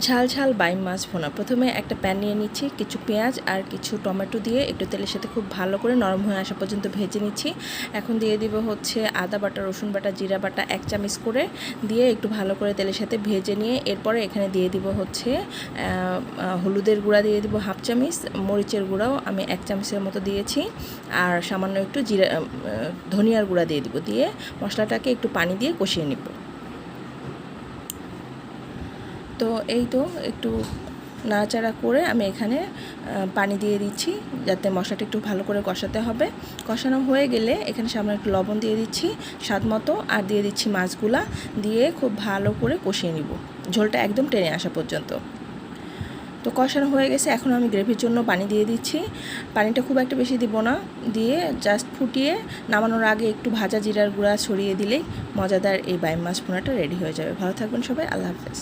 ঝাল ঝাল বাইম মাছ ভুনা। প্রথমে একটা প্যান নিয়ে নিচ্ছি, কিছু পেঁয়াজ আর কিছু টমেটো দিয়ে একটু তেলের সাথে খুব ভালো করে নরম হয়ে আসা পর্যন্ত ভেজে নিচ্ছি। এখন দিয়ে দিব হচ্ছে আদা বাটা, রসুন বাটা, জিরা বাটা 1 চামচ করে দিয়ে একটু ভালো করে তেলের সাথে ভেজে নিয়ে এরপরে এখানে দিয়ে দিব হচ্ছে হলুদের গুঁড়া দিয়ে দিব 1/2 চামচ, মরিচের গুঁড়াও আমি 1 চামচের মতো দিয়েছি, আর সামান্য একটু ধনিয়ার গুঁড়া দিয়ে দিব। দিয়ে মশলাটাকে একটু পানি দিয়ে কষিয়ে নিব। তো এই তো একটু নাড়াচাড়া করে আমি এখানে পানি দিয়ে দিচ্ছি, যাতে মশলাটা একটু ভালো করে কষাতে হবে। কষানো হয়ে গেলে এখানে সামান্য একটু লবণ দিয়ে দিচ্ছি স্বাদ মতো, আর দিয়ে দিচ্ছি মাছগুলা, দিয়ে খুব ভালো করে কষিয়ে নিব ঝোলটা একদম টেনে আসা পর্যন্ত। তো কষানো হয়ে গেছে, এখন আমি গ্রেভির জন্য পানি দিয়ে দিচ্ছি। পানিটা খুব একটা বেশি দিব না, দিয়ে জাস্ট ফুটিয়ে নামানোর আগে একটু ভাজা জিরার গুঁড়া ছড়িয়ে দিলেই মজাদার এই বাইম মাছ ভুনাটা রেডি হয়ে যাবে। ভালো থাকবেন সবাই, আল্লাহ হাফেজ।